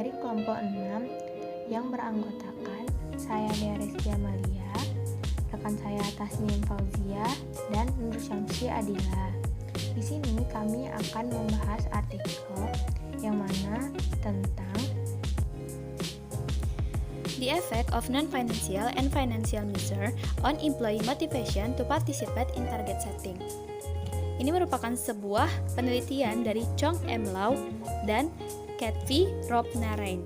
dari kelompok 6 yang beranggotakan saya Dea Rizky Amalia, rekan saya Tasnim Fauzia, dan Nur Syamsi Adila. Di sini kami akan membahas artikel yang mana tentang the effect of non-financial and financial measure on employee motivation to participate in target setting. Ini merupakan sebuah penelitian dari Chong M. Lau dan Kathy Ropnarain.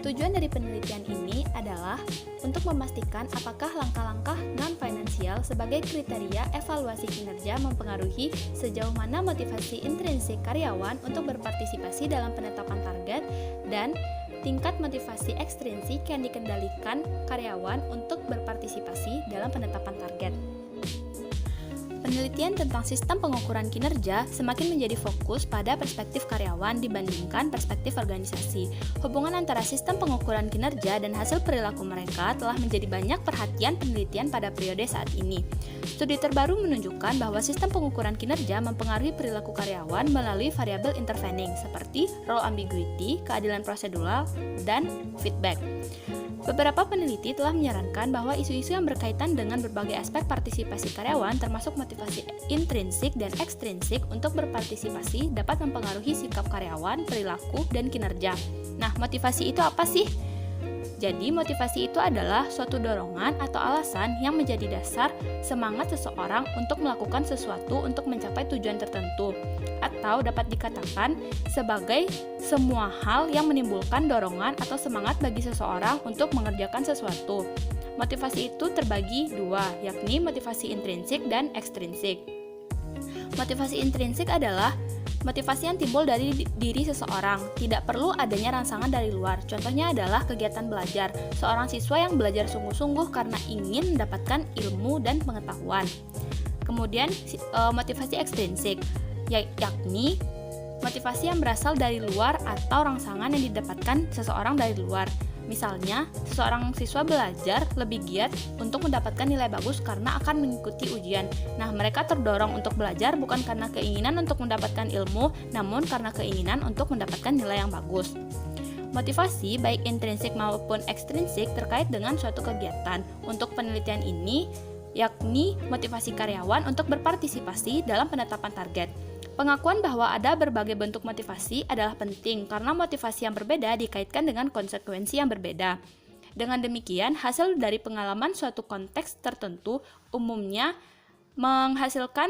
Tujuan dari penelitian ini adalah untuk memastikan apakah langkah-langkah non-finansial sebagai kriteria evaluasi kinerja mempengaruhi sejauh mana motivasi intrinsik karyawan untuk berpartisipasi dalam penetapan target dan tingkat motivasi ekstrinsik yang dikendalikan karyawan untuk berpartisipasi dalam penetapan target. Penelitian tentang sistem pengukuran kinerja semakin menjadi fokus pada perspektif karyawan dibandingkan perspektif organisasi. Hubungan antara sistem pengukuran kinerja dan hasil perilaku mereka telah menjadi banyak perhatian penelitian pada periode saat ini. Studi terbaru menunjukkan bahwa sistem pengukuran kinerja mempengaruhi perilaku karyawan melalui variabel intervening seperti role ambiguity, keadilan prosedural, dan feedback. Beberapa peneliti telah menyarankan bahwa isu-isu yang berkaitan dengan berbagai aspek partisipasi karyawan termasuk motivasi intrinsik dan ekstrinsik untuk berpartisipasi dapat mempengaruhi sikap karyawan, perilaku, dan kinerja. Nah, motivasi itu apa sih? Jadi, motivasi itu adalah suatu dorongan atau alasan yang menjadi dasar semangat seseorang untuk melakukan sesuatu untuk mencapai tujuan tertentu, atau dapat dikatakan sebagai semua hal yang menimbulkan dorongan atau semangat bagi seseorang untuk mengerjakan sesuatu. Motivasi itu terbagi dua, yakni motivasi intrinsik dan ekstrinsik. Motivasi intrinsik adalah motivasi yang timbul dari diri seseorang, tidak perlu adanya rangsangan dari luar. Contohnya adalah kegiatan belajar. Seorang siswa yang belajar sungguh-sungguh karena ingin mendapatkan ilmu dan pengetahuan. Kemudian motivasi ekstrinsik, yakni motivasi yang berasal dari luar atau rangsangan yang didapatkan seseorang dari luar. Misalnya, seseorang siswa belajar lebih giat untuk mendapatkan nilai bagus karena akan mengikuti ujian. Nah, mereka terdorong untuk belajar bukan karena keinginan untuk mendapatkan ilmu, namun karena keinginan untuk mendapatkan nilai yang bagus. Motivasi, baik intrinsik maupun ekstrinsik, terkait dengan suatu kegiatan. Untuk penelitian ini, yakni motivasi karyawan untuk berpartisipasi dalam penetapan target. Pengakuan bahwa ada berbagai bentuk motivasi adalah penting karena motivasi yang berbeda dikaitkan dengan konsekuensi yang berbeda. Dengan demikian, hasil dari pengalaman suatu konteks tertentu umumnya menghasilkan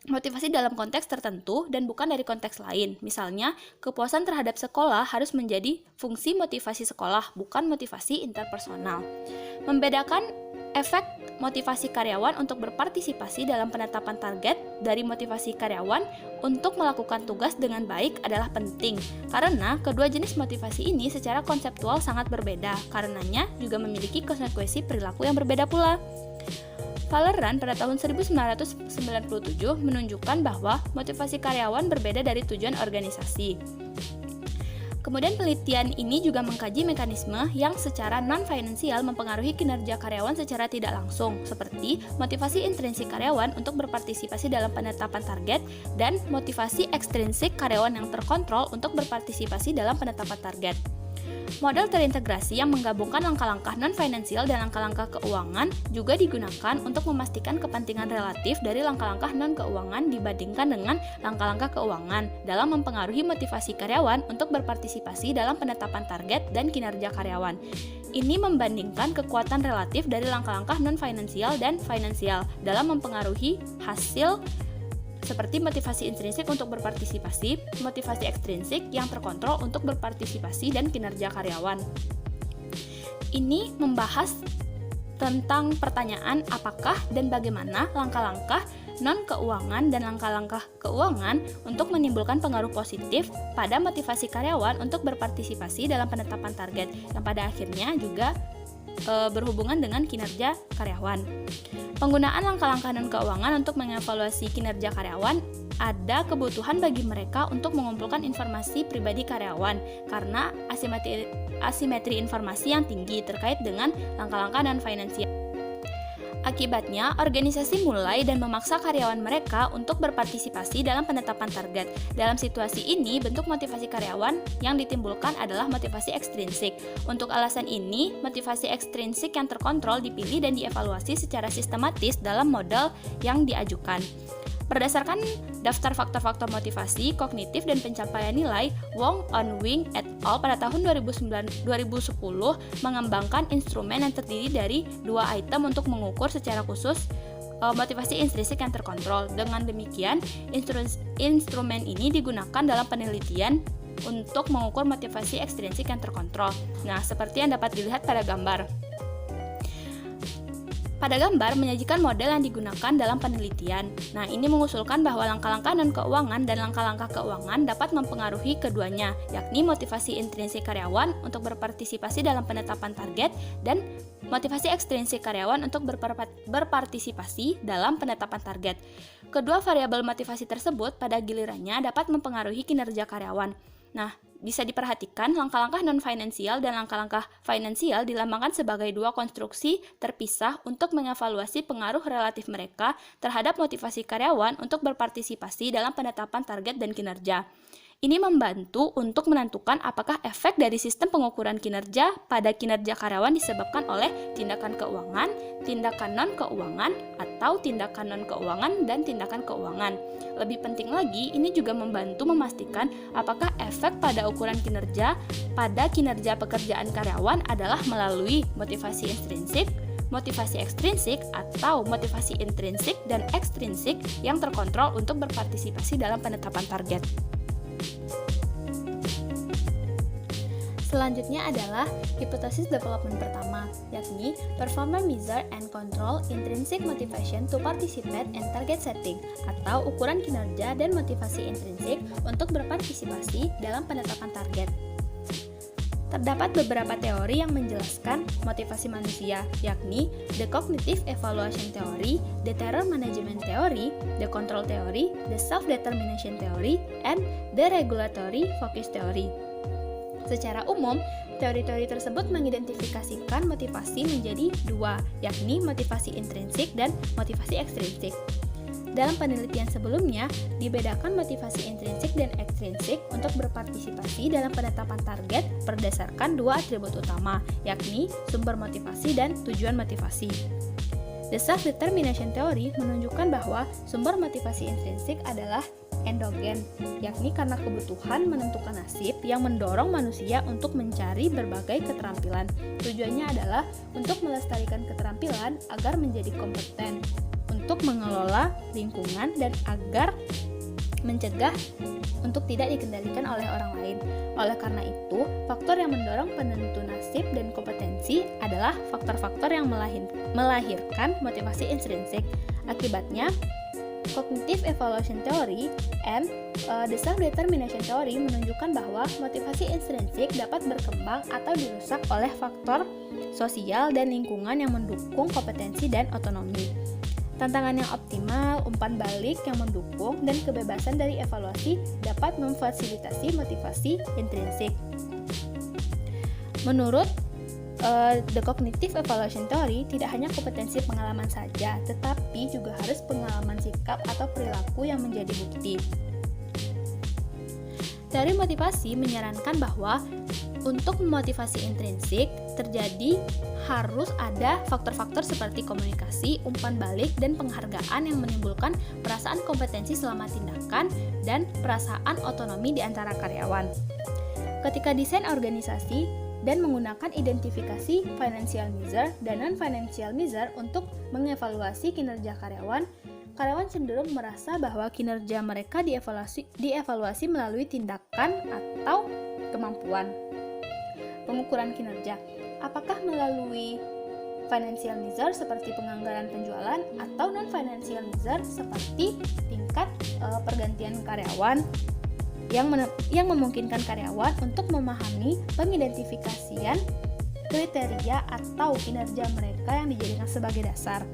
motivasi dalam konteks tertentu dan bukan dari konteks lain. Misalnya, kepuasan terhadap sekolah harus menjadi fungsi motivasi sekolah, bukan motivasi interpersonal. Membedakan efek motivasi karyawan untuk berpartisipasi dalam penetapan target dari motivasi karyawan untuk melakukan tugas dengan baik adalah penting, karena kedua jenis motivasi ini secara konseptual sangat berbeda, karenanya juga memiliki konsekuensi perilaku yang berbeda pula. Valeran pada tahun 1997 menunjukkan bahwa motivasi karyawan berbeda dari tujuan organisasi. Kemudian penelitian ini juga mengkaji mekanisme yang secara non-finansial mempengaruhi kinerja karyawan secara tidak langsung, seperti motivasi intrinsik karyawan untuk berpartisipasi dalam penetapan target dan motivasi ekstrinsik karyawan yang terkontrol untuk berpartisipasi dalam penetapan target. Model terintegrasi yang menggabungkan langkah-langkah non-finansial dan langkah-langkah keuangan juga digunakan untuk memastikan kepentingan relatif dari langkah-langkah non-keuangan dibandingkan dengan langkah-langkah keuangan dalam mempengaruhi motivasi karyawan untuk berpartisipasi dalam penetapan target dan kinerja karyawan. Ini membandingkan kekuatan relatif dari langkah-langkah non-finansial dan finansial dalam mempengaruhi hasil seperti motivasi intrinsik untuk berpartisipasi, motivasi ekstrinsik yang terkontrol untuk berpartisipasi dan kinerja karyawan. Ini membahas tentang pertanyaan apakah dan bagaimana langkah-langkah non-keuangan dan langkah-langkah keuangan untuk menimbulkan pengaruh positif pada motivasi karyawan untuk berpartisipasi dalam penetapan target, yang pada akhirnya juga berhubungan dengan kinerja karyawan. Penggunaan langkah-langkah non-keuangan untuk mengevaluasi kinerja karyawan ada kebutuhan bagi mereka untuk mengumpulkan informasi pribadi karyawan karena asimetri informasi yang tinggi terkait dengan langkah-langkah non-finansial. Akibatnya, organisasi mulai dan memaksa karyawan mereka untuk berpartisipasi dalam penetapan target. Dalam situasi ini, bentuk motivasi karyawan yang ditimbulkan adalah motivasi ekstrinsik. Untuk alasan ini, motivasi ekstrinsik yang terkontrol dipilih dan dievaluasi secara sistematis dalam model yang diajukan. Berdasarkan daftar faktor-faktor motivasi, kognitif, dan pencapaian nilai, Wong, On-wing, et al. Pada tahun 2010 mengembangkan instrumen yang terdiri dari 2 item untuk mengukur secara khusus motivasi intrinsik yang terkontrol. Dengan demikian, instrumen ini digunakan dalam penelitian untuk mengukur motivasi ekstrinsik yang terkontrol. Nah, seperti yang dapat dilihat pada gambar. Pada gambar menyajikan model yang digunakan dalam penelitian. Nah, ini mengusulkan bahwa langkah-langkah non-keuangan dan langkah-langkah keuangan dapat mempengaruhi keduanya, yakni motivasi intrinsik karyawan untuk berpartisipasi dalam penetapan target dan motivasi ekstrinsik karyawan untuk berpartisipasi dalam penetapan target. Kedua variabel motivasi tersebut pada gilirannya dapat mempengaruhi kinerja karyawan. Nah, bisa diperhatikan langkah-langkah non-finansial dan langkah-langkah finansial dilambangkan sebagai 2 konstruksi terpisah untuk mengevaluasi pengaruh relatif mereka terhadap motivasi karyawan untuk berpartisipasi dalam penetapan target dan kinerja. Ini membantu untuk menentukan apakah efek dari sistem pengukuran kinerja pada kinerja karyawan disebabkan oleh tindakan keuangan, tindakan non-keuangan, atau tindakan non-keuangan dan tindakan keuangan. Lebih penting lagi, ini juga membantu memastikan apakah efek pada ukuran kinerja pada kinerja pekerjaan karyawan adalah melalui motivasi intrinsik, motivasi ekstrinsik, atau motivasi intrinsik dan ekstrinsik yang terkontrol untuk berpartisipasi dalam penetapan target. Selanjutnya adalah hipotesis development pertama, yakni performance measure and control intrinsic motivation to participate in target setting, atau ukuran kinerja dan motivasi intrinsik untuk berpartisipasi dalam penetapan target. Terdapat beberapa teori yang menjelaskan motivasi manusia, yakni the cognitive evaluation theory, the terror management theory, the control theory, the self-determination theory, and the regulatory focus theory. Secara umum, teori-teori tersebut mengidentifikasikan motivasi menjadi 2, yakni motivasi intrinsik dan motivasi ekstrinsik. Dalam penelitian sebelumnya, dibedakan motivasi intrinsik dan ekstrinsik untuk berpartisipasi dalam penetapan target berdasarkan 2 atribut utama, yakni sumber motivasi dan tujuan motivasi. The self-determination theory menunjukkan bahwa sumber motivasi intrinsik adalah endogen, yakni karena kebutuhan menentukan nasib yang mendorong manusia untuk mencari berbagai keterampilan. Tujuannya adalah untuk melestarikan keterampilan agar menjadi kompeten, untuk mengelola lingkungan, dan agar mencegah untuk tidak dikendalikan oleh orang lain. Oleh karena itu, faktor yang mendorong penentu nasib dan kompetensi adalah faktor-faktor yang melahirkan motivasi intrinsik. Akibatnya, Cognitive Evaluation Theory and the Self-Determination Theory menunjukkan bahwa motivasi intrinsik dapat berkembang atau dirusak oleh faktor sosial dan lingkungan yang mendukung kompetensi dan otonomi. Tantangan yang optimal, umpan balik yang mendukung, dan kebebasan dari evaluasi dapat memfasilitasi motivasi intrinsik. Menurut The Cognitive Evaluation Theory, tidak hanya kompetensi pengalaman saja, tetapi juga harus pengalaman sikap atau perilaku yang menjadi bukti. Teori motivasi menyarankan bahwa untuk memotivasi intrinsik terjadi harus ada faktor-faktor seperti komunikasi, umpan balik, dan penghargaan yang menimbulkan perasaan kompetensi selama tindakan dan perasaan otonomi di antara karyawan. Ketika desain organisasi dan menggunakan identifikasi financial measure dan non-financial measure untuk mengevaluasi kinerja karyawan, karyawan cenderung merasa bahwa kinerja mereka dievaluasi melalui tindakan atau kemampuan. Pengukuran kinerja, apakah melalui financial measure seperti penganggaran penjualan atau non-financial measure seperti tingkat pergantian karyawan yang memungkinkan karyawan untuk memahami pengidentifikasian kriteria atau kinerja mereka yang dijadikan sebagai dasar.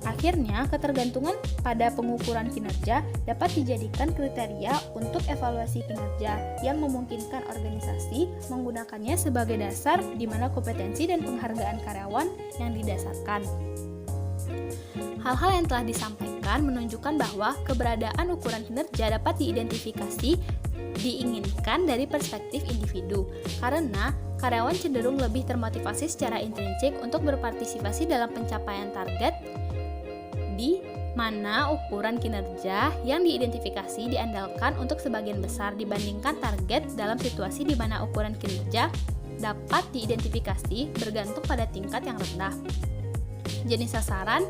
Akhirnya, ketergantungan pada pengukuran kinerja dapat dijadikan kriteria untuk evaluasi kinerja yang memungkinkan organisasi menggunakannya sebagai dasar di mana kompetensi dan penghargaan karyawan yang didasarkan. Hal-hal yang telah disampaikan menunjukkan bahwa keberadaan ukuran kinerja dapat diinginkan dari perspektif individu, karena karyawan cenderung lebih termotivasi secara intrinsik untuk berpartisipasi dalam pencapaian target, di mana ukuran kinerja yang diidentifikasi diandalkan untuk sebagian besar dibandingkan target dalam situasi di mana ukuran kinerja dapat diidentifikasi bergantung pada tingkat yang rendah. Jenis sasaran,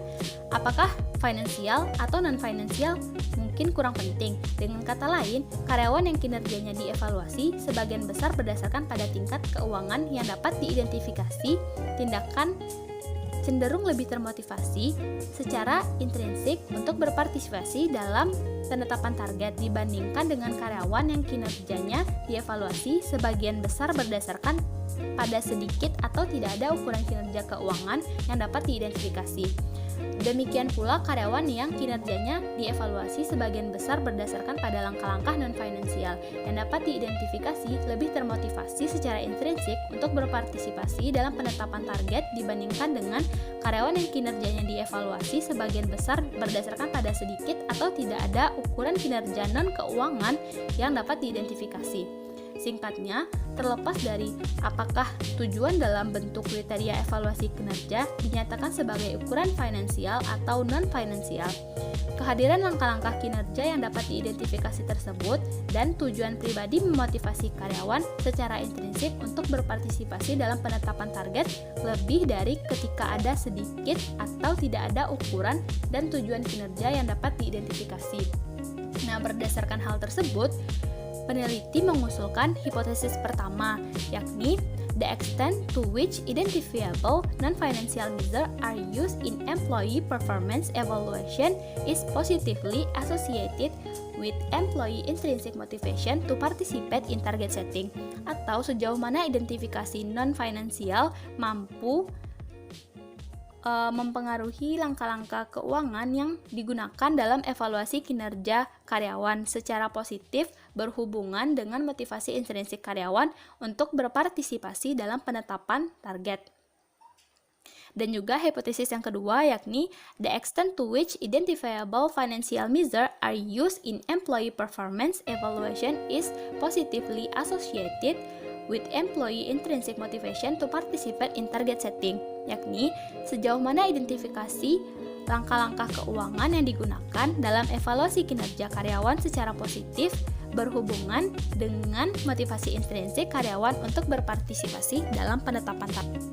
apakah finansial atau non-finansial, mungkin kurang penting. Dengan kata lain, karyawan yang kinerjanya dievaluasi sebagian besar berdasarkan pada tingkat keuangan yang dapat diidentifikasi, tindakan cenderung lebih termotivasi secara intrinsik untuk berpartisipasi dalam penetapan target dibandingkan dengan karyawan yang kinerjanya dievaluasi sebagian besar berdasarkan pada sedikit atau tidak ada ukuran kinerja keuangan yang dapat diidentifikasi. Demikian pula karyawan yang kinerjanya dievaluasi sebagian besar berdasarkan pada langkah-langkah non-finansial yang dapat diidentifikasi lebih termotivasi secara intrinsik untuk berpartisipasi dalam penetapan target dibandingkan dengan karyawan yang kinerjanya dievaluasi sebagian besar berdasarkan pada sedikit atau tidak ada ukuran kinerja non-keuangan yang dapat diidentifikasi. Singkatnya, terlepas dari apakah tujuan dalam bentuk kriteria evaluasi kinerja dinyatakan sebagai ukuran finansial atau non-finansial, kehadiran langkah-langkah kinerja yang dapat diidentifikasi tersebut dan tujuan pribadi memotivasi karyawan secara intrinsik untuk berpartisipasi dalam penetapan target lebih dari ketika ada sedikit atau tidak ada ukuran dan tujuan kinerja yang dapat diidentifikasi. Nah, berdasarkan hal tersebut, peneliti mengusulkan hipotesis pertama, yakni the extent to which identifiable non-financial measures are used in employee performance evaluation is positively associated with employee intrinsic motivation to participate in target setting, atau sejauh mana identifikasi non-financial mampu mempengaruhi langkah-langkah keuangan yang digunakan dalam evaluasi kinerja karyawan secara positif berhubungan dengan motivasi intrinsik karyawan untuk berpartisipasi dalam penetapan target. Dan juga hipotesis yang kedua, yakni the extent to which identifiable financial measures are used in employee performance evaluation is positively associated with employee intrinsic motivation to participate in target setting, yakni sejauh mana identifikasi langkah-langkah keuangan yang digunakan dalam evaluasi kinerja karyawan secara positif berhubungan dengan motivasi intrinsik karyawan untuk berpartisipasi dalam penetapan target.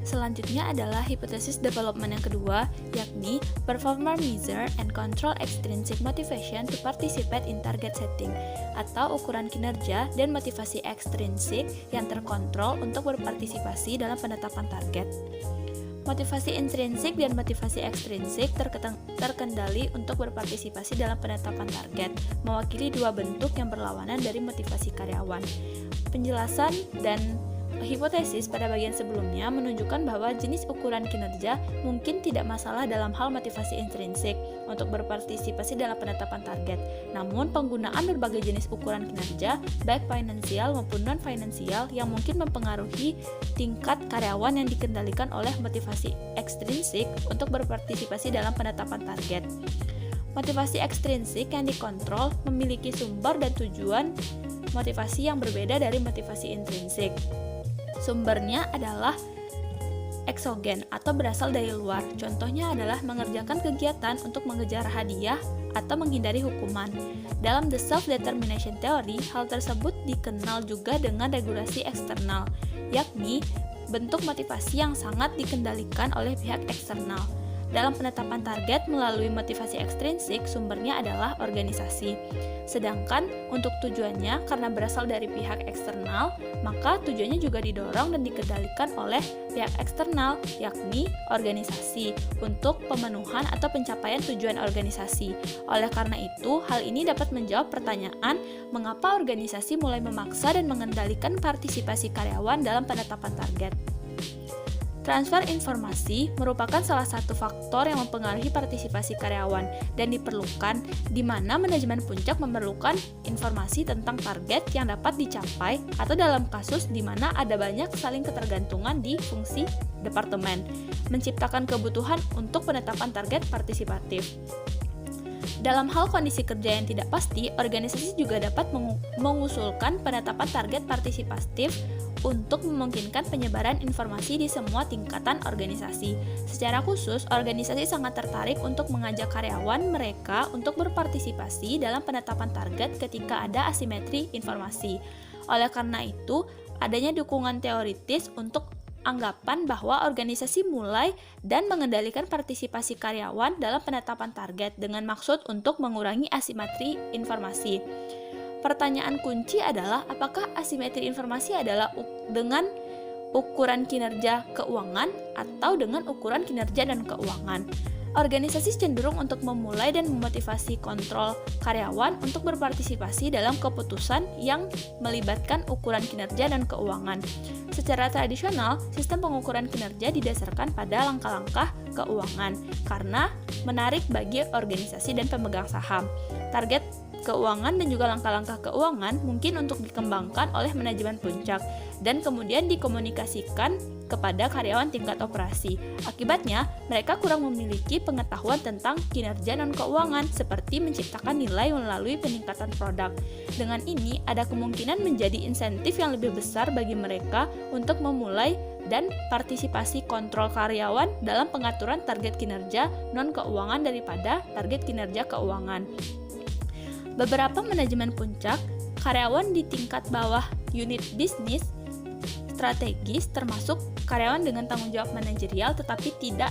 Selanjutnya adalah hipotesis development yang kedua, yakni performer measure and control extrinsic motivation to participate in target setting, atau ukuran kinerja dan motivasi ekstrinsik yang terkontrol untuk berpartisipasi dalam penetapan target. Motivasi intrinsik dan motivasi ekstrinsik terkendali untuk berpartisipasi dalam penetapan target, mewakili dua bentuk yang berlawanan dari motivasi karyawan. Penjelasan dan hipotesis pada bagian sebelumnya menunjukkan bahwa jenis ukuran kinerja mungkin tidak masalah dalam hal motivasi intrinsik untuk berpartisipasi dalam penetapan target. Namun, penggunaan berbagai jenis ukuran kinerja, baik finansial maupun non-finansial, yang mungkin mempengaruhi tingkat karyawan yang dikendalikan oleh motivasi ekstrinsik untuk berpartisipasi dalam penetapan target. Motivasi ekstrinsik yang dikontrol memiliki sumber dan tujuan motivasi yang berbeda dari motivasi intrinsik. Sumbernya adalah eksogen atau berasal dari luar. Contohnya adalah mengerjakan kegiatan untuk mengejar hadiah atau menghindari hukuman. Dalam The Self-Determination Theory, hal tersebut dikenal juga dengan regulasi eksternal, yakni bentuk motivasi yang sangat dikendalikan oleh pihak eksternal. Dalam penetapan target melalui motivasi ekstrinsik, sumbernya adalah organisasi. Sedangkan untuk tujuannya, karena berasal dari pihak eksternal, maka tujuannya juga didorong dan dikendalikan oleh pihak eksternal, yakni organisasi, untuk pemenuhan atau pencapaian tujuan organisasi. Oleh karena itu, hal ini dapat menjawab pertanyaan mengapa organisasi mulai memaksa dan mengendalikan partisipasi karyawan dalam penetapan target. Transfer informasi merupakan salah satu faktor yang mempengaruhi partisipasi karyawan dan diperlukan di mana manajemen puncak memerlukan informasi tentang target yang dapat dicapai atau dalam kasus di mana ada banyak saling ketergantungan di fungsi departemen, menciptakan kebutuhan untuk penetapan target partisipatif. Dalam hal kondisi kerja yang tidak pasti, organisasi juga dapat mengusulkan penetapan target partisipatif untuk memungkinkan penyebaran informasi di semua tingkatan organisasi. Secara khusus, organisasi sangat tertarik untuk mengajak karyawan mereka untuk berpartisipasi dalam penetapan target ketika ada asimetri informasi. Oleh karena itu, adanya dukungan teoritis untuk anggapan bahwa organisasi mulai dan mengendalikan partisipasi karyawan dalam penetapan target dengan maksud untuk mengurangi asimetri informasi. Pertanyaan kunci adalah apakah asimetri informasi adalah dengan ukuran kinerja keuangan atau dengan ukuran kinerja dan keuangan. Organisasi cenderung untuk memulai dan memotivasi kontrol karyawan untuk berpartisipasi dalam keputusan yang melibatkan ukuran kinerja dan keuangan. Secara tradisional, sistem pengukuran kinerja didasarkan pada langkah-langkah keuangan karena menarik bagi organisasi dan pemegang saham. Target keuangan dan juga langkah-langkah keuangan mungkin untuk dikembangkan oleh manajemen puncak dan kemudian dikomunikasikan kepada karyawan tingkat operasi. Akibatnya, mereka kurang memiliki pengetahuan tentang kinerja non keuangan seperti menciptakan nilai melalui peningkatan produk. Dengan ini, ada kemungkinan menjadi insentif yang lebih besar bagi mereka untuk memulai dan partisipasi kontrol karyawan dalam pengaturan target kinerja non keuangan daripada target kinerja keuangan. Beberapa manajemen puncak, karyawan di tingkat bawah unit bisnis strategis termasuk karyawan dengan tanggung jawab manajerial tetapi tidak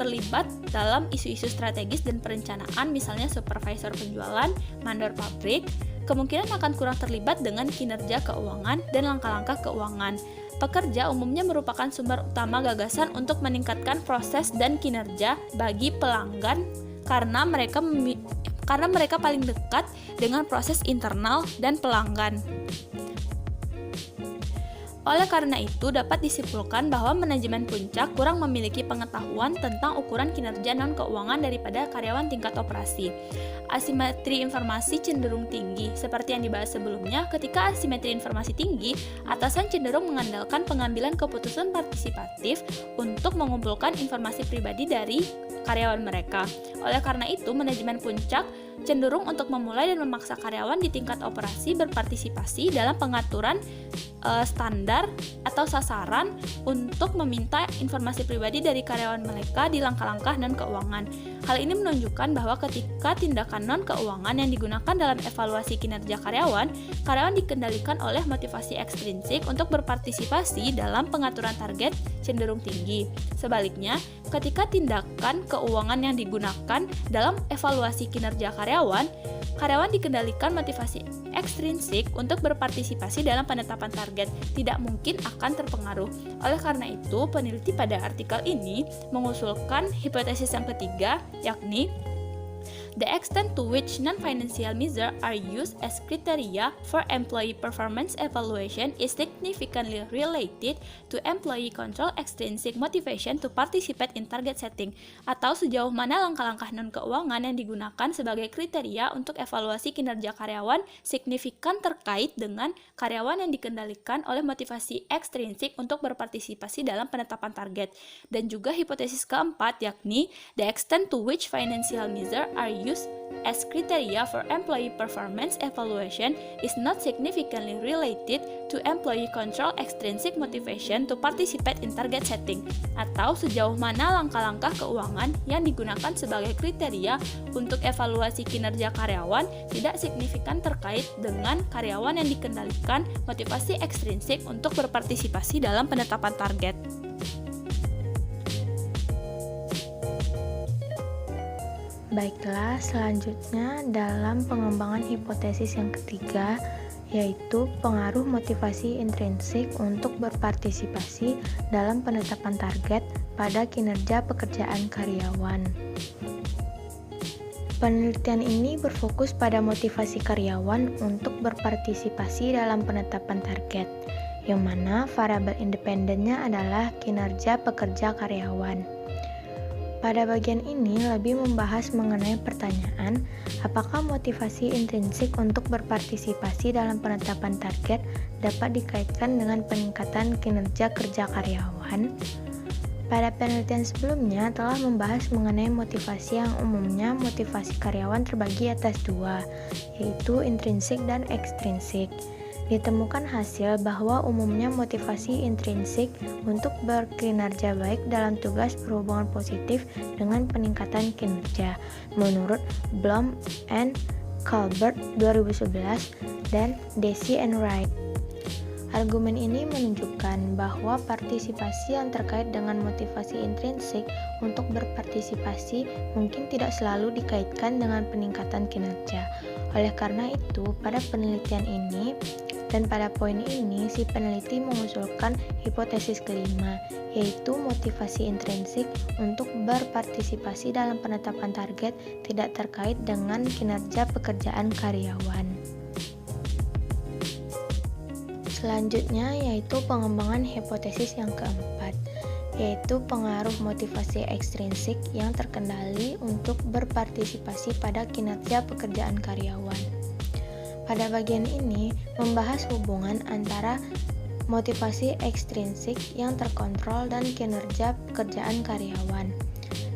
terlibat dalam isu-isu strategis dan perencanaan, misalnya supervisor penjualan, mandor pabrik, kemungkinan akan kurang terlibat dengan kinerja keuangan dan langkah-langkah keuangan. Pekerja umumnya merupakan sumber utama gagasan untuk meningkatkan proses dan kinerja bagi pelanggan karena mereka paling dekat dengan proses internal dan pelanggan. Oleh karena itu, dapat disimpulkan bahwa manajemen puncak kurang memiliki pengetahuan tentang ukuran kinerja non-keuangan daripada karyawan tingkat operasi. Asimetri informasi cenderung tinggi. Seperti yang dibahas sebelumnya, ketika asimetri informasi tinggi, atasan cenderung mengandalkan pengambilan keputusan partisipatif untuk mengumpulkan informasi pribadi dari karyawan mereka. Oleh karena itu, manajemen puncak cenderung untuk memulai dan memaksa karyawan di tingkat operasi berpartisipasi dalam pengaturan standar atau sasaran untuk meminta informasi pribadi dari karyawan mereka di langkah-langkah non-keuangan. Hal ini menunjukkan bahwa ketika tindakan non-keuangan yang digunakan dalam evaluasi kinerja karyawan dikendalikan oleh motivasi ekstrinsik untuk berpartisipasi dalam pengaturan target cenderung tinggi. Sebaliknya, ketika tindakan keuangan yang digunakan dalam evaluasi kinerja karyawan dikendalikan motivasi ekstrinsik untuk berpartisipasi dalam penetapan target, tidak mungkin akan terpengaruh. Oleh karena itu, peneliti pada artikel ini mengusulkan hipotesis yang ketiga, yakni the extent to which non-financial measures are used as criteria for employee performance evaluation is significantly related to employee control extrinsic motivation to participate in target setting, atau sejauh mana langkah-langkah non-keuangan yang digunakan sebagai kriteria untuk evaluasi kinerja karyawan signifikan terkait dengan karyawan yang dikendalikan oleh motivasi ekstrinsik untuk berpartisipasi dalam penetapan target. Dan juga hipotesis keempat, yakni the extent to which financial measures are used as criteria for employee performance evaluation is not significantly related to employee control extrinsic motivation to participate in target setting, atau sejauh mana langkah-langkah keuangan yang digunakan sebagai kriteria untuk evaluasi kinerja karyawan tidak signifikan terkait dengan karyawan yang dikendalikan motivasi ekstrinsik untuk berpartisipasi dalam penetapan target. Baiklah, selanjutnya dalam pengembangan hipotesis yang ketiga, yaitu pengaruh motivasi intrinsik untuk berpartisipasi dalam penetapan target pada kinerja pekerjaan karyawan. Penelitian ini berfokus pada motivasi karyawan untuk berpartisipasi dalam penetapan target, yang mana variabel independennya adalah kinerja pekerja karyawan. Pada bagian ini lebih membahas mengenai pertanyaan, apakah motivasi intrinsik untuk berpartisipasi dalam penetapan target dapat dikaitkan dengan peningkatan kinerja kerja karyawan? Pada penelitian sebelumnya telah membahas mengenai motivasi yang umumnya motivasi karyawan terbagi atas dua, yaitu intrinsik dan ekstrinsik. Ditemukan hasil bahwa umumnya motivasi intrinsik untuk berkinerja baik dalam tugas berhubungan positif dengan peningkatan kinerja menurut Blom and Colbert 2011 dan Deci and Wright. Argumen ini menunjukkan bahwa partisipasi yang terkait dengan motivasi intrinsik untuk berpartisipasi mungkin tidak selalu dikaitkan dengan peningkatan kinerja. Oleh karena itu, pada penelitian ini dan pada poin ini, si peneliti mengusulkan hipotesis kelima, yaitu motivasi intrinsik untuk berpartisipasi dalam penetapan target tidak terkait dengan kinerja pekerjaan karyawan. Selanjutnya yaitu pengembangan hipotesis yang keempat, yaitu pengaruh motivasi ekstrinsik yang terkendali untuk berpartisipasi pada kinerja pekerjaan karyawan. Pada bagian ini membahas hubungan antara motivasi ekstrinsik yang terkontrol dan kinerja pekerjaan karyawan.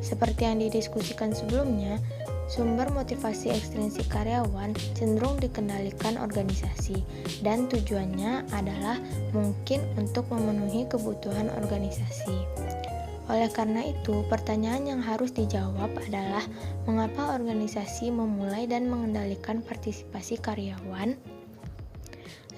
Seperti yang didiskusikan sebelumnya, sumber motivasi ekstrinsik karyawan cenderung dikendalikan organisasi dan tujuannya adalah mungkin untuk memenuhi kebutuhan organisasi. Oleh karena itu, pertanyaan yang harus dijawab adalah mengapa organisasi memulai dan mengendalikan partisipasi karyawan?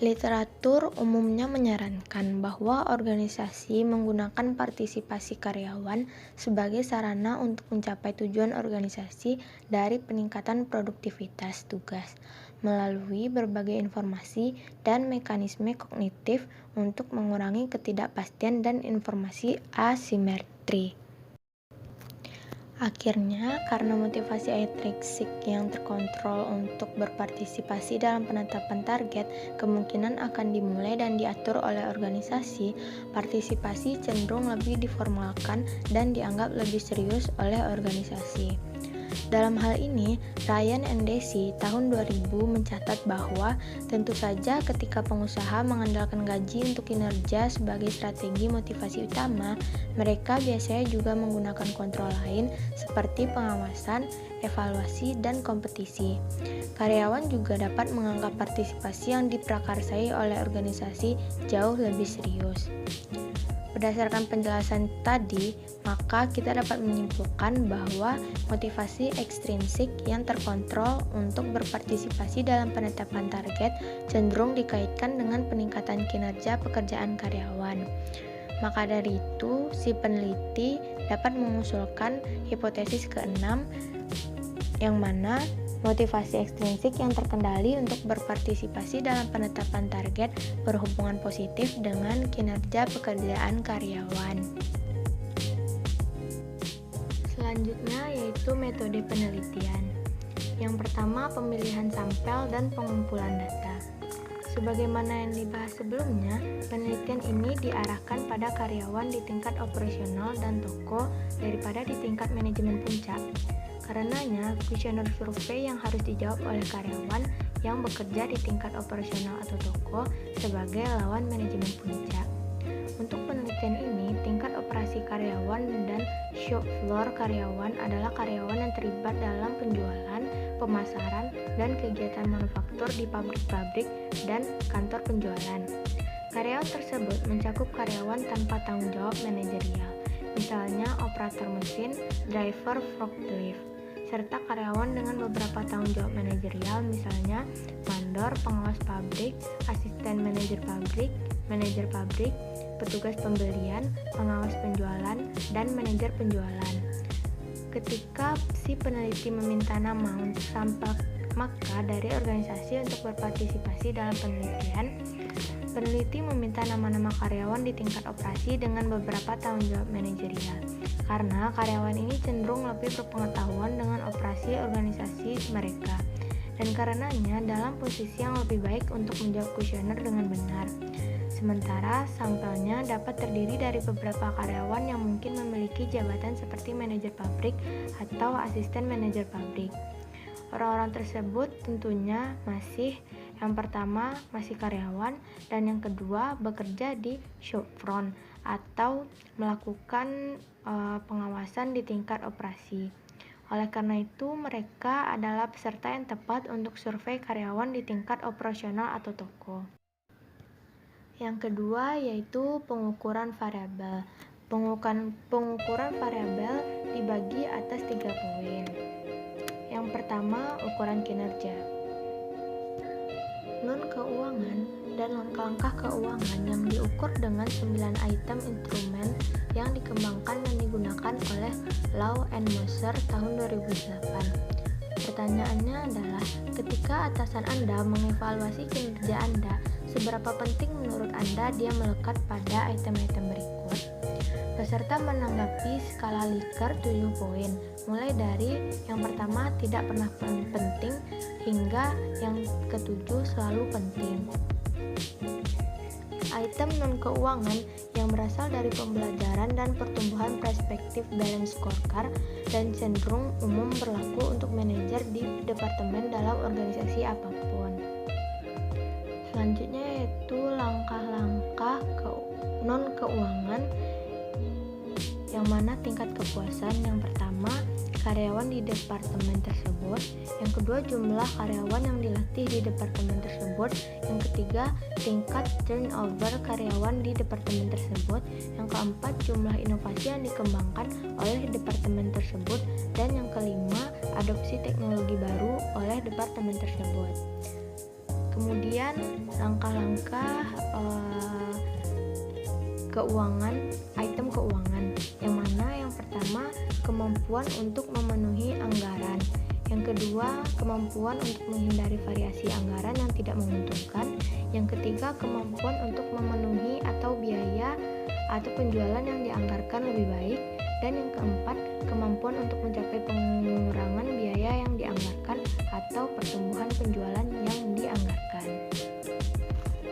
Literatur umumnya menyarankan bahwa organisasi menggunakan partisipasi karyawan sebagai sarana untuk mencapai tujuan organisasi dari peningkatan produktivitas tugas melalui berbagai informasi dan mekanisme kognitif untuk mengurangi ketidakpastian dan informasi asimetri. Akhirnya, karena motivasi intrinsik yang terkontrol untuk berpartisipasi dalam penetapan target kemungkinan akan dimulai dan diatur oleh organisasi, partisipasi cenderung lebih diformalkan dan dianggap lebih serius oleh organisasi. Dalam hal ini, Ryan and Deci tahun 2000 mencatat bahwa tentu saja ketika pengusaha mengandalkan gaji untuk kinerja sebagai strategi motivasi utama, mereka biasanya juga menggunakan kontrol lain seperti pengawasan, evaluasi, dan kompetisi. Karyawan juga dapat menganggap partisipasi yang diprakarsai oleh organisasi jauh lebih serius. Berdasarkan penjelasan tadi, maka kita dapat menyimpulkan bahwa motivasi ekstrinsik yang terkontrol untuk berpartisipasi dalam penetapan target cenderung dikaitkan dengan peningkatan kinerja pekerjaan karyawan. Maka dari itu, si peneliti dapat mengusulkan hipotesis keenam yang mana motivasi ekstrinsik yang terkendali untuk berpartisipasi dalam penetapan target berhubungan positif dengan kinerja pekerjaan karyawan. Selanjutnya yaitu metode penelitian. Yang pertama, pemilihan sampel dan pengumpulan data. Sebagaimana yang dibahas sebelumnya, penelitian ini diarahkan pada karyawan di tingkat operasional dan toko daripada di tingkat manajemen puncak. Karenanya, kuesioner survei yang harus dijawab oleh karyawan yang bekerja di tingkat operasional atau toko sebagai lawan manajemen puncak. Untuk penelitian ini, tingkat operasi karyawan dan shop floor karyawan adalah karyawan yang terlibat dalam penjualan, pemasaran, dan kegiatan manufaktur di pabrik-pabrik dan kantor penjualan. Karyawan tersebut mencakup karyawan tanpa tanggung jawab manajerial, misalnya operator mesin, driver forklift, serta karyawan dengan beberapa tanggung jawab manajerial, misalnya mandor, pengawas pabrik, asisten manajer pabrik, petugas pembelian, pengawas penjualan, dan manajer penjualan. Ketika si peneliti meminta nama untuk sampel maka dari organisasi untuk berpartisipasi dalam penelitian, peneliti meminta nama-nama karyawan di tingkat operasi dengan beberapa tanggung jawab manajerial, karena karyawan ini cenderung lebih berpengetahuan dengan operasi organisasi mereka, dan karenanya dalam posisi yang lebih baik untuk menjawab kuesioner dengan benar. Sementara sampelnya dapat terdiri dari beberapa karyawan yang mungkin memiliki jabatan seperti manajer pabrik atau asisten manajer pabrik. Orang-orang tersebut tentunya yang pertama masih karyawan, dan yang kedua bekerja di shop front atau melakukan pengawasan di tingkat operasi. Oleh karena itu, mereka adalah peserta yang tepat untuk survei karyawan di tingkat operasional atau toko. Yang kedua yaitu pengukuran variabel. Pengukuran variabel dibagi atas 3 poin. Yang pertama, ukuran kinerja. Non-keuangan dan langkah-langkah keuangan yang diukur dengan 9 item instrumen yang dikembangkan dan digunakan oleh Law and Moser tahun 2008. Pertanyaannya adalah, ketika atasan Anda mengevaluasi kinerja Anda, seberapa penting menurut Anda dia melekat pada item-item berikut? Peserta menanggapi skala Likert 7 poin, mulai dari yang pertama tidak pernah penting hingga yang ketujuh selalu penting. Item non-keuangan yang berasal dari pembelajaran dan pertumbuhan perspektif balance scorecard dan cenderung umum berlaku untuk manajer di departemen dalam organisasi apapun. Selanjutnya yaitu langkah-langkah non-keuangan, yang mana tingkat kepuasan. Yang pertama, karyawan di departemen tersebut. Yang kedua, jumlah karyawan yang dilatih di departemen tersebut. Yang ketiga, tingkat turnover karyawan di departemen tersebut. Yang keempat, jumlah inovasi yang dikembangkan oleh departemen tersebut. Dan yang kelima, adopsi teknologi baru oleh departemen tersebut. Kemudian langkah-langkah item keuangan, yang mana yang pertama, kemampuan untuk memenuhi anggaran. Yang kedua, kemampuan untuk menghindari variasi anggaran yang tidak menguntungkan. Yang ketiga, kemampuan untuk memenuhi atau biaya atau penjualan yang dianggarkan lebih baik. Dan yang keempat, kemampuan untuk mencapai pengurangan biaya yang dianggarkan atau pertumbuhan penjualan yang dianggarkan.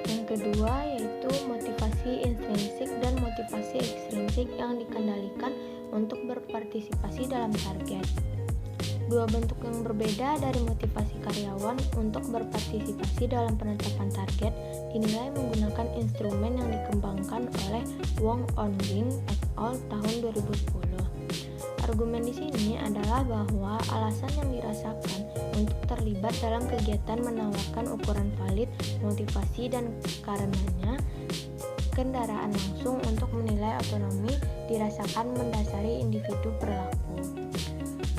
Yang kedua yaitu motivasi intrinsik dan motivasi ekstrinsik yang dikendalikan untuk berpartisipasi dalam target. Dua bentuk yang berbeda dari motivasi karyawan untuk berpartisipasi dalam penetapan target dinilai menggunakan instrumen yang dikembangkan oleh Wong On-wing et al. Tahun 2010. Argumen di sini adalah bahwa alasan yang dirasakan untuk terlibat dalam kegiatan menawarkan ukuran valid motivasi dan karenanya kendaraan langsung untuk menilai otonomi dirasakan mendasari individu perilaku.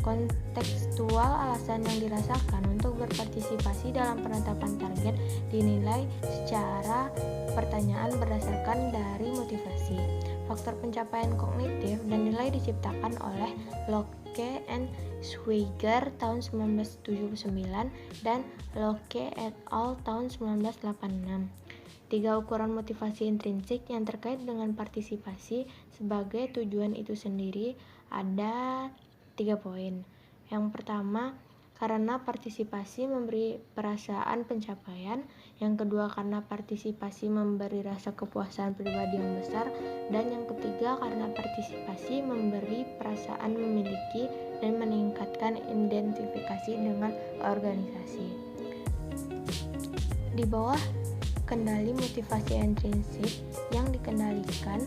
Kontekstual alasan yang dirasakan untuk berpartisipasi dalam penetapan target dinilai secara pertanyaan berdasarkan dari motivasi, faktor pencapaian kognitif, dan nilai diciptakan oleh Locke and Schweiger tahun 1979 dan Locke et al. Tahun 1986. 3 ukuran motivasi intrinsik yang terkait dengan partisipasi sebagai tujuan itu sendiri ada 3 poin. Yang pertama, karena partisipasi memberi perasaan pencapaian. Yang kedua, karena partisipasi memberi rasa kepuasan pribadi yang besar. Dan yang ketiga, karena partisipasi memberi perasaan memiliki dan meningkatkan identifikasi dengan organisasi. Di bawah kendali motivasi intrinsik yang dikendalikan,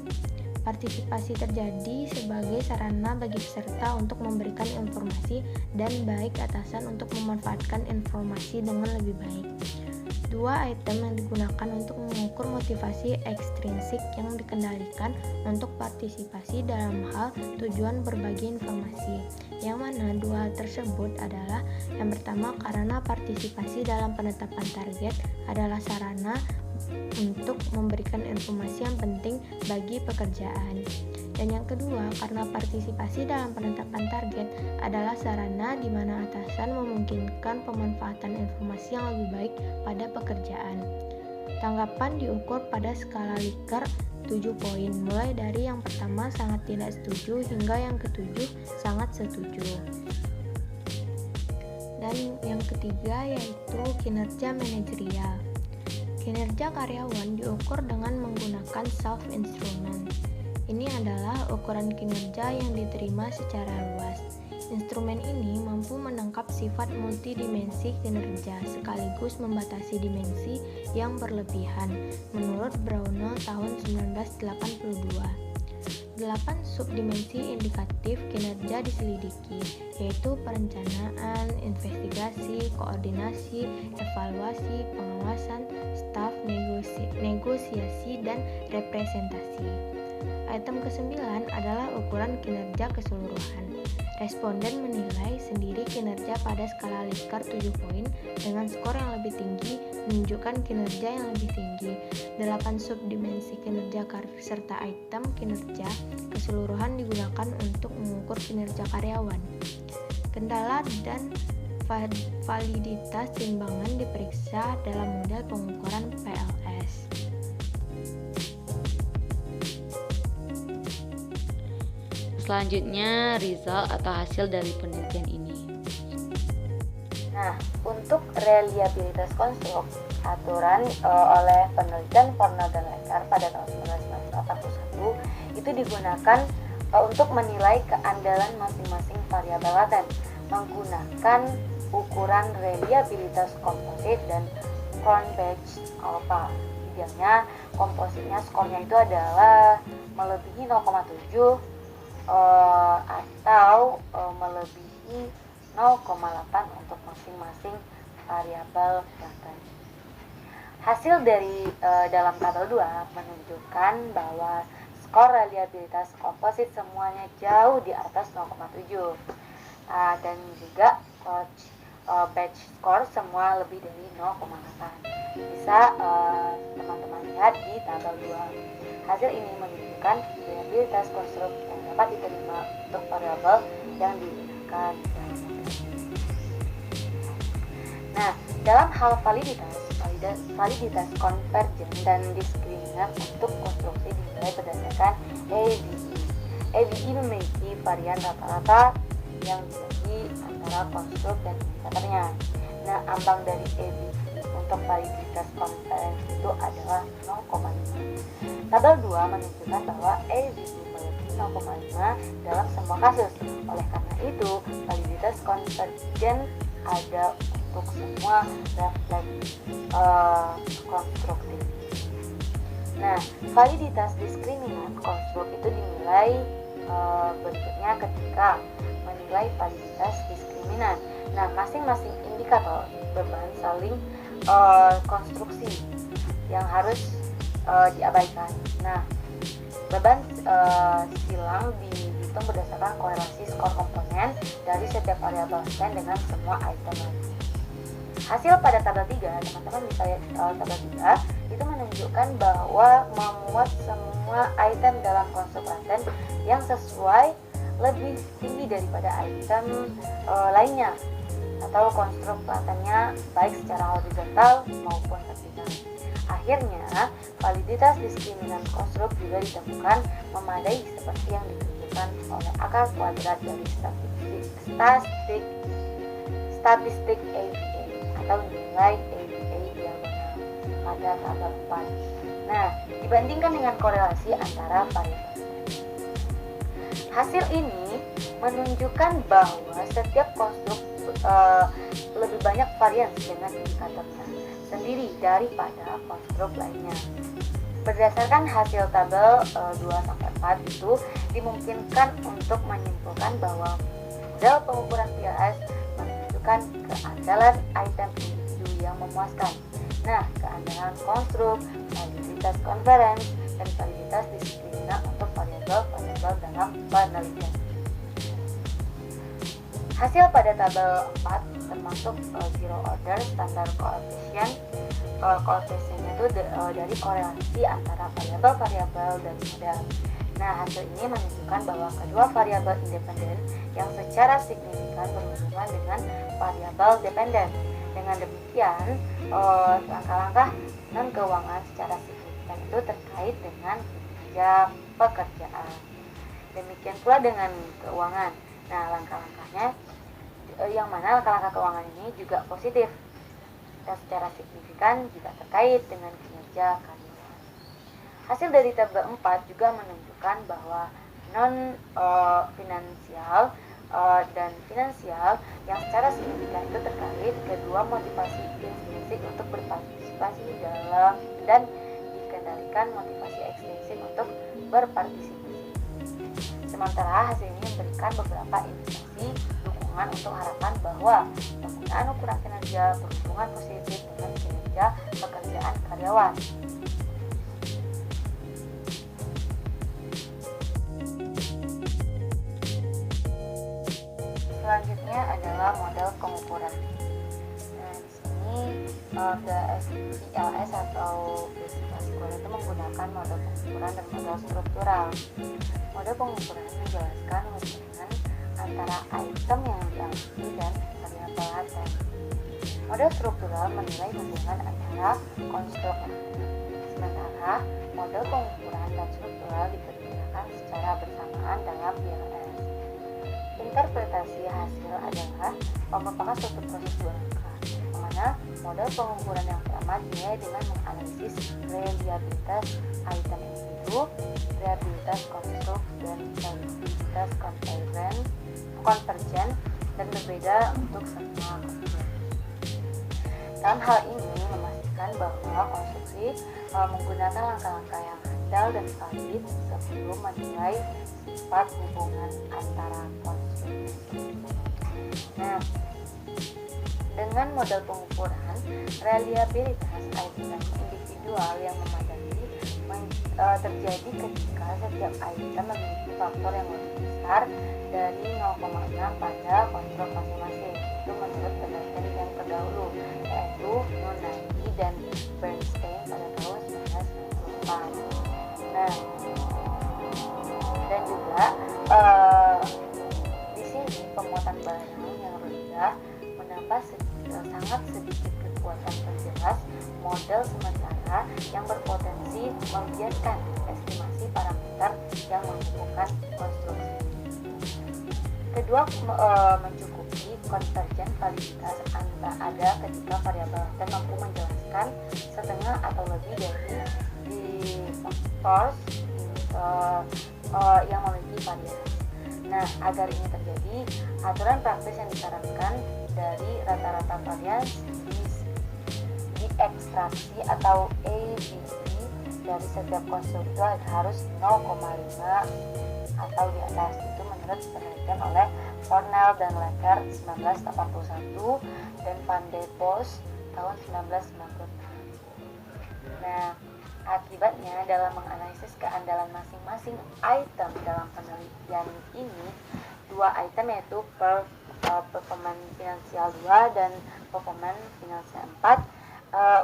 partisipasi terjadi sebagai sarana bagi peserta untuk memberikan informasi dan baik atasan untuk memanfaatkan informasi dengan lebih baik. 2 item yang digunakan untuk mengukur motivasi ekstrinsik yang dikendalikan untuk partisipasi dalam hal tujuan berbagi informasi, yang mana 2 hal tersebut adalah yang pertama, karena partisipasi dalam penetapan target adalah sarana untuk memberikan informasi yang penting bagi pekerjaan. Dan yang kedua, karena partisipasi dalam penetapan target adalah sarana di mana atasan memungkinkan pemanfaatan informasi yang lebih baik pada pekerjaan. Tanggapan diukur pada skala Likert 7 poin, mulai dari yang pertama sangat tidak setuju hingga yang ketujuh sangat setuju. Dan yang ketiga yaitu kinerja manajerial. Kinerja karyawan diukur dengan menggunakan self-instrument. Ini adalah ukuran kinerja yang diterima secara luas. Instrumen ini mampu menangkap sifat multidimensi kinerja sekaligus membatasi dimensi yang berlebihan, menurut Brownell tahun 1982. 8 subdimensi indikatif kinerja diselidiki, yaitu perencanaan, investigasi, koordinasi, evaluasi, pengawasan, staf, negosiasi, dan representasi. Item ke-9 adalah ukuran kinerja keseluruhan. Responden menilai sendiri kinerja pada skala Likert 7 poin dengan skor yang lebih tinggi menunjukkan kinerja yang lebih tinggi. 8 subdimensi kinerja serta item kinerja keseluruhan digunakan untuk mengukur kinerja karyawan. Kendala dan validitas timbangan diperiksa dalam model pengukuran PLS. Selanjutnya, result atau hasil dari penelitian ini. Nah, untuk reliabilitas konstruk, aturan oleh penelitian Fornell dan Lecker pada tahun 1981 itu digunakan untuk menilai keandalan masing-masing variabel laten menggunakan ukuran reliabilitas komposit dan Cronbach's alpha. Idealnya kompositnya skornya itu adalah melebihi 0,7 atau melebihi 0,8 untuk masing-masing variabel laten. Hasil dari dalam tabel 2 menunjukkan bahwa skor reliabilitas komposit semuanya jauh di atas 0,7 dan juga batch score semua lebih dari 0,8. Bisa teman-teman lihat di tabel 2. Hasil ini menunjukkan reliabilitas konstruk yang dapat diterima untuk variabel yang digunakan. Nah, dalam hal validitas konvergen dan diskriminan untuk konstruksi dinilai berdasarkan ABE. ABE memiliki varian rata-rata yang dibagi antara konstruk dan indikatornya. Nah, ambang dari ABE untuk validitas konvergen itu adalah 0,5. Tabel 2 menunjukkan bahwa ABE melebihi 0,5 dalam semua kasus. Oleh karena itu, validitas konvergen ada untuk semua refleks konstruktif. Nah, validitas diskriminan konstruk itu dinilai berikutnya ketika menilai validitas diskriminan. Nah, masing-masing indikator beban saling konstruksi yang harus diabaikan. Nah, beban silang dihitung berdasarkan korelasi skor komponen dari setiap variabel laten dengan semua item lain. Hasil pada tabel 3, teman-teman bisa lihat tabel 3 itu menunjukkan bahwa memuat semua item dalam konstruk laten yang sesuai lebih tinggi daripada item lainnya atau konstruk latennya baik secara horizontal maupun vertikal. Akhirnya, validitas diskriminan konstruk juga ditemukan memadai seperti yang ditunjukkan oleh akar kuadrat dari statistik ABA atau nilai ABA diagonal pada tabel 4. Nah, dibandingkan dengan korelasi antara variabel. Hasil ini menunjukkan bahwa setiap konstruk lebih banyak varian dengan indikatornya sendiri daripada konstruk lainnya. Berdasarkan hasil tabel 2-4 itu dimungkinkan untuk menyimpulkan bahwa model pengukuran PLS menunjukkan keandalan item individu yang memuaskan. Nah, keandalan konstruk, validitas konverens, dan validitas diskriminan untuk variabel-variabel dalam penelitian. Hasil pada tabel 4 termasuk zero order standar coefficient. Koefisiennya itu dari korelasi antara variabel-variabel dan model. Nah, hasil ini menunjukkan bahwa kedua variabel independen yang secara signifikan berhubungan dengan variabel dependen. Dengan demikian, langkah-langkah non keuangan secara signifikan itu terkait dengan kinerja pekerjaan. Demikian pula dengan keuangan. Nah, langkah-langkahnya yang mana langkah-langkah keuangan ini juga positif. dan secara signifikan juga terkait dengan kinerja karyawan. Hasil dari tabel 4 juga menunjukkan bahwa non-finansial dan finansial yang secara signifikan itu terkait kedua motivasi intrinsik untuk berpartisipasi dalam dan dikendalikan motivasi ekstrinsik untuk berpartisipasi. Sementara hasil ini memberikan beberapa indikasi dukungan untuk harapan bahwa penggunaan ukuran kinerja berhubungan positif dengan kinerja pekerjaan karyawan. Selanjutnya adalah model pengukuran. Nah, di sini BLS atau Basic Score itu menggunakan model pengukuran dan model struktural. Model pengukuran menjelaskan hubungan antara item yang diamati dan variabel laten. Model struktural menilai hubungan antara konstruk. Sementara model pengukuran dan struktural dikerjakan secara bersamaan dalam BLS. Interpretasi hasil adalah merupakan suatu proses dua langkah, yang mana model pengukuran yang pertama dimulai dengan menganalisis reliabilitas item individu, reliabilitas konstruk, dan reliabilitas konvergen dan berbeda untuk semua konstruksi. Dalam hal ini memastikan bahwa konstruksi menggunakan langkah-langkah yang handal dan valid sebelum menilai sifat hubungan antara konstruksi. Nah, dengan model pengukuran, reliabilitas item individual yang memadai terjadi ketika setiap item memiliki faktor yang lebih besar dari 0,6 pada konstruk masing-masing. Itu menurut penelitian yang terdahulu, yaitu Nunati dan Bernstein pada tahun 1994. Nah, dan juga di sini pemuatan barang yang rendah menambah sangat sedikit kekuatan penjelas model sementara yang berpotensi membiarkan estimasi parameter yang menghubungkan konstruksi. Kedua, mencukupi konvergen validitas ada ketika variabel laten mampu menjelaskan setengah atau lebih dari di faktor yang memiliki variasi. Nah, agar ini terjadi, aturan praktis yang disarankan dari rata-rata varians diekstraksi atau ABV dari setiap konstruk itu harus 0,5 atau di atas. Itu menurut penelitian oleh Cornell dan Lecker 1981 dan Van de Bos tahun 1996. Nah, akibatnya dalam menganalisis keandalan masing-masing item dalam penelitian ini, dua item yaitu performance finansial 2 dan performance finansial 4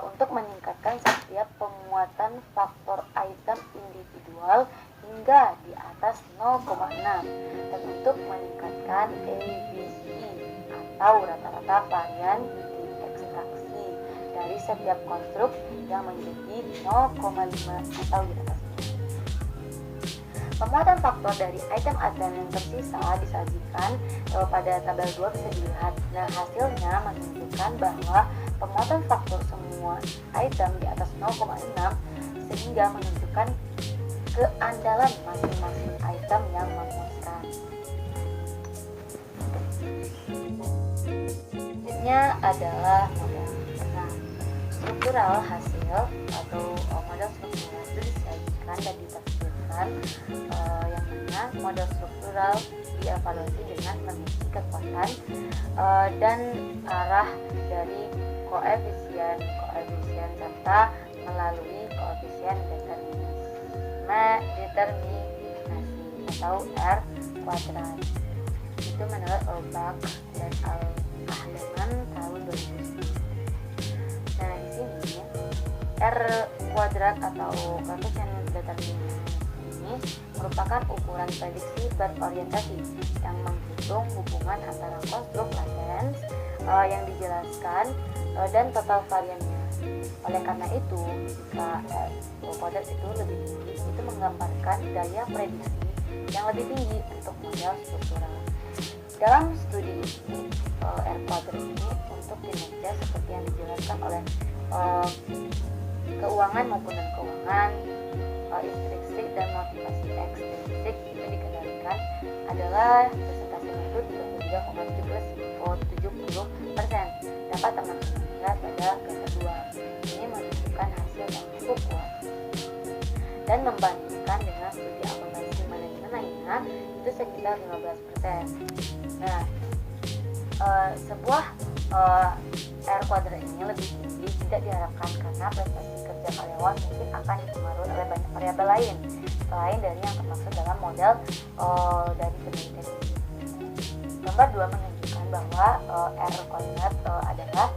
untuk meningkatkan setiap penguatan faktor item individual hingga di atas 0,6 dan untuk meningkatkan AVE atau rata-rata varian diekstraksi dari setiap konstruk yang menjadi 0,5 atau di atas. Pemuatan faktor dari item-item yang tersisa disajikan pada tabel 2 bisa dilihat. Nah, hasilnya menunjukkan bahwa pemuatan faktor semua item di atas 0,6 sehingga menunjukkan keandalan masing-masing item yang memuaskan. Selanjutnya adalah model. Nah, struktural hasil atau model struktural itu disajikan dan ditafsirkan yang mana model struktural dievaluasi dengan mengisi kekuatan dan arah dari koefisien serta melalui koefisien determinasi atau R kuadrat. Itu menurut Olbach dan Ahleman tahun 2009. Nah, di sini R kuadrat atau koefisien determinasi ini merupakan ukuran prediksi berorientasi yang menghitung hubungan antara konstruk latens yang dijelaskan dan total variannya. Oleh karena itu, jika R kuadrat itu lebih tinggi, itu menggambarkan daya prediksi yang lebih tinggi untuk model struktural. Dalam studi ini, R kuadrat ini untuk kinerja seperti yang dijelaskan oleh keuangan maupun non keuangan, intrinsik dan motivasi ekstrinsik itu dikendalikan adalah persentase menurut 33,70%. Dapat teman-teman lihat pada gambar 2. Ini menunjukkan hasil yang cukup kuat. Dan membandingkan dengan studi akumulasi manajemen lainnya itu sekitar 15%. Nah, sebuah R kuadrat ini lebih tinggi tidak diharapkan karena prestasi kerja karyawan mungkin akan dipengaruhi oleh banyak variabel lain selain dari yang termaksud dalam model dari penelitian ini. Gambar 2 menunjukkan bahwa R kuadrat adalah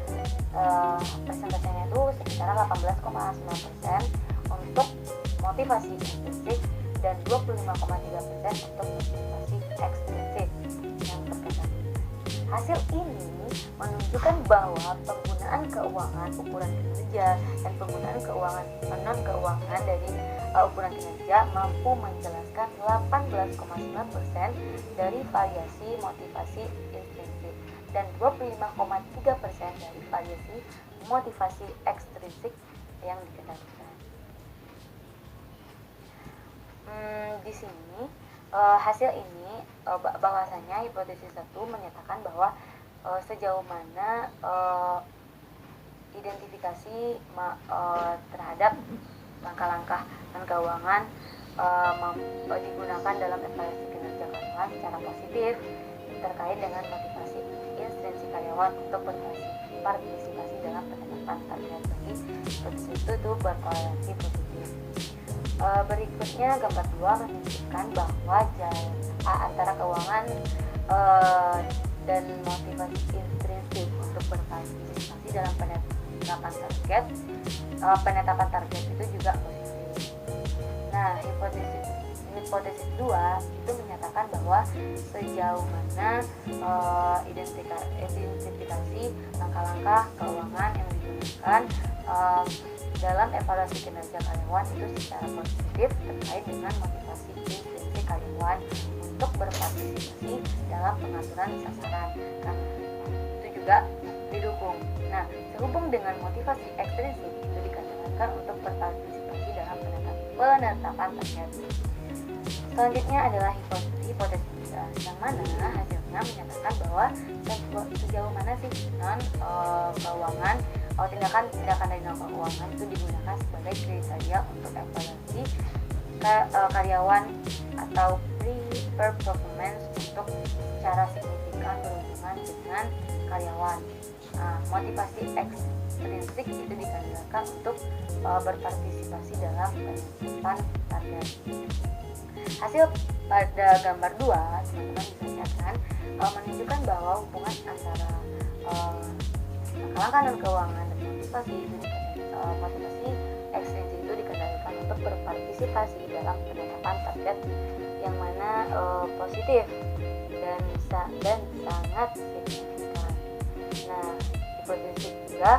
persentasenya itu sekitar 18,9% untuk motivasi intrinsik dan 25,3% untuk motivasi ekstrinsik yang terkait. Hasil ini menunjukkan bahwa penggunaan keuangan ukuran kinerja dan penggunaan keuangan non keuangan dari ukuran kinerja mampu menjelaskan 18,9% dari variasi motivasi intrinsik dan 25,3% dari variasi motivasi ekstrinsik yang dikendalikan. Di sini hasil ini bahwasanya hipotesis 1 menyatakan bahwa sejauh mana identifikasi terhadap langkah-langkah non keuangan digunakan dalam evaluasi kinerja karyawan secara positif terkait dengan motivasi intrinsik karyawan untuk berpartisipasi dalam penetapan target. Bagi hipotesis itu berkorelasi positif. Berikutnya gambar 2 menunjukkan bahwa jarak antara keuangan dan motivasi intrinsik untuk berpartisipasi dalam penetapan target itu juga positif. Nah, hipotesis 2 itu menyatakan bahwa sejauh mana identifikasi langkah-langkah keuangan yang digunakan dalam evaluasi kinerja karyawan itu secara positif terkait dengan motivasi intrinsik karyawan untuk berpartisipasi dalam pengaturan sasaran. Nah, itu juga didukung. Nah, sehubung dengan motivasi ekstrinsik itu dikatakan untuk berpartisipasi dalam penetapan target. Selanjutnya adalah hipotesis yang mana hasilnya menyatakan bahwa sejauh mana sih non keuangan tindakan dari non keuangan itu digunakan sebagai kriteria untuk evaluasi karyawan atau performance untuk secara signifikan berhubungan dengan karyawan. Motivasi ekstrinsik itu dikandalkan untuk berpartisipasi dalam penetapan target. Hasil pada gambar 2 teman-teman bisa lihatkan menunjukkan bahwa hubungan antara langkah non keuangan dan motivasi ekstrinsik itu dikendalikan untuk berpartisipasi dalam penetapan target yang mana positif dan sangat signifikan. Nah, hipotesis 3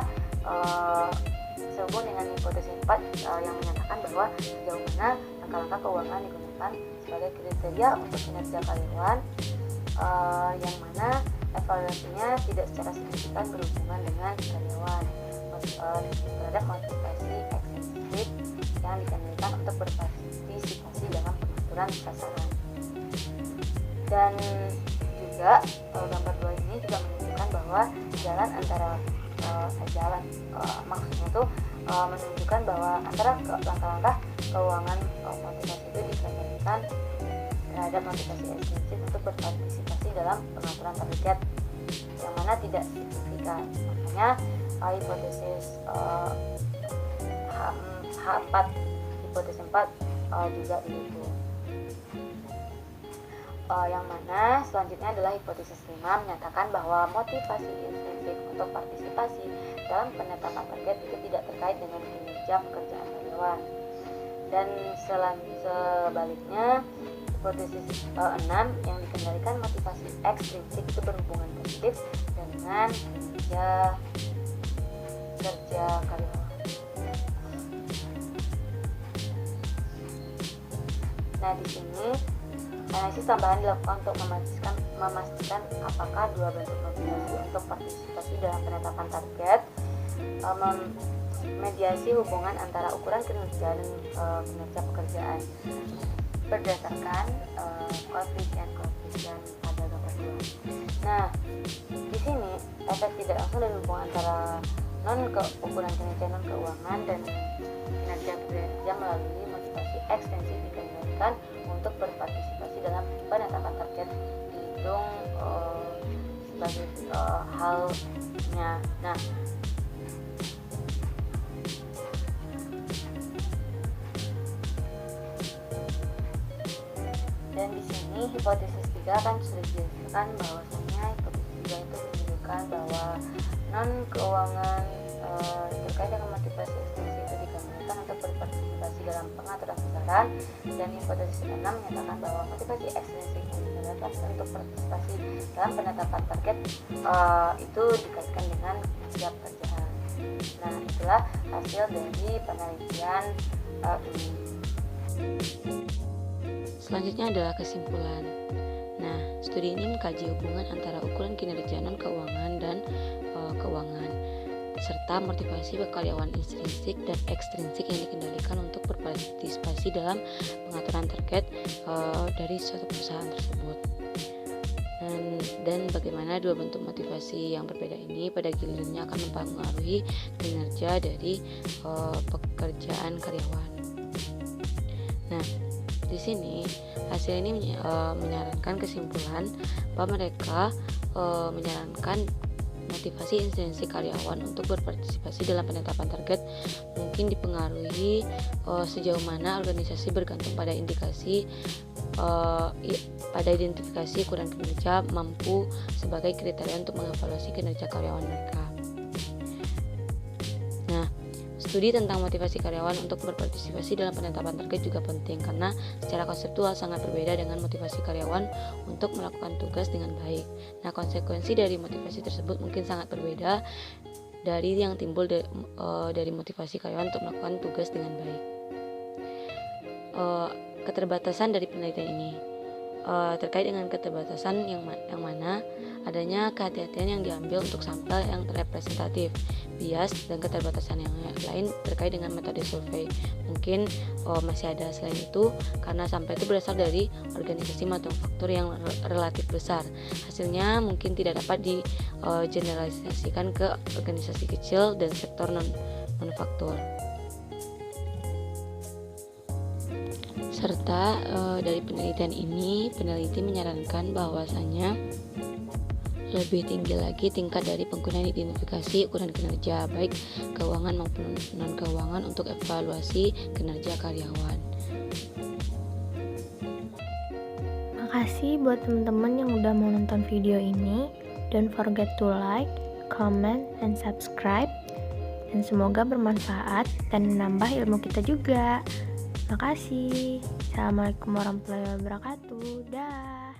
sehubung dengan hipotesis 4 yang menyatakan bahwa sejauh mana langkah-langkah keuangan digunakan sebagai kriteria untuk kinerja karyawan yang mana evaluasinya tidak secara signifikan berhubungan dengan karyawan terhadap motivasi ekstrinsik yang dikendalikan untuk berpartisipasi dalam pengaturan sasaran. Dan juga gambar 2 ini juga menunjukkan bahwa jalan antara maksudnya itu menunjukkan bahwa antara langkah-langkah keuangan motivasi itu dikendalikan terhadap motivasi ekstrinsik untuk berpartisipasi dalam pengaturan target yang mana tidak signifikan. Makanya hipotesis H4 hipotesis 4 juga didukung. Yang mana selanjutnya adalah hipotesis 5 menyatakan bahwa motivasi intrinsik untuk partisipasi dalam penetapan target itu tidak terkait dengan kinerja pekerjaan karyawan. Dan sebaliknya hipotesis 6 yang dikendalikan motivasi ekstrinsik itu berhubungan positif dengan kerja karyawan. Nah, di sini Analisis tambahan dilakukan untuk memastikan apakah dua bentuk motivasi untuk partisipasi dalam penetapan target mediasi hubungan antara ukuran kinerja dan kinerja pekerjaan berdasarkan koefisien pada gambar 2. Nah, di sini efek tidak langsung dari hubungan antara ukuran kinerja non keuangan dan kinerja pekerja melalui motivasi ekstensif dikendalikan untuk berpartisipasi dalam penetapan target dihitung sebagai halnya. Nah, dan di sini hipotesis 3 kan sudah dijelaskan bahwasanya hipotesis 3 itu menunjukkan bahwa non keuangan terkait dengan motivasi ekstensif itu dikembangkan untuk berpartisipasi dalam pengaturan besaran, dan hipotesis 6 menyatakan bahwa motivasi ekstensif yang digunakan untuk partisipasi dalam penetapan target itu dikaitkan dengan kinerja pekerjaan. Nah, itulah hasil dari penelitian ini. Selanjutnya adalah kesimpulan. Nah, studi ini mengkaji hubungan antara ukuran kinerja non keuangan dan keuangan, serta motivasi karyawan intrinsik dan ekstrinsik yang dikendalikan untuk berpartisipasi dalam pengaturan target dari suatu perusahaan tersebut. Dan bagaimana dua bentuk motivasi yang berbeda ini pada gilirannya akan mempengaruhi kinerja dari pekerjaan karyawan. Nah, di sini hasil ini menyarankan kesimpulan bahwa mereka menyarankan motivasi intrinsik karyawan untuk berpartisipasi dalam penetapan target mungkin dipengaruhi sejauh mana organisasi bergantung pada pada identifikasi ukuran kinerja mampu sebagai kriteria untuk mengevaluasi kinerja karyawan mereka. Nah, studi tentang motivasi karyawan untuk berpartisipasi dalam penetapan target juga penting karena secara konseptual sangat berbeda dengan motivasi karyawan untuk melakukan tugas dengan baik. Nah, konsekuensi dari motivasi tersebut mungkin sangat berbeda dari yang timbul dari motivasi karyawan untuk melakukan tugas dengan baik. Keterbatasan dari penelitian ini terkait dengan keterbatasan yang mana adanya kehati-hatian yang diambil untuk sampel yang representatif, bias, dan keterbatasan yang lain terkait dengan metode survei. Mungkin masih ada selain itu karena sampel itu berasal dari organisasi manufaktur yang relatif besar. Hasilnya mungkin tidak dapat digeneralisasikan ke organisasi kecil dan sektor non-manufaktur. Serta dari penelitian ini, peneliti menyarankan bahwasanya lebih tinggi lagi tingkat dari penggunaan identifikasi ukuran kinerja baik keuangan maupun non-keuangan untuk evaluasi kinerja karyawan. Makasih buat teman-teman yang udah mau nonton video ini. Don't forget to like, comment, and subscribe. Dan semoga bermanfaat dan menambah ilmu kita juga. Makasih. Assalamualaikum warahmatullahi wabarakatuh. Dah.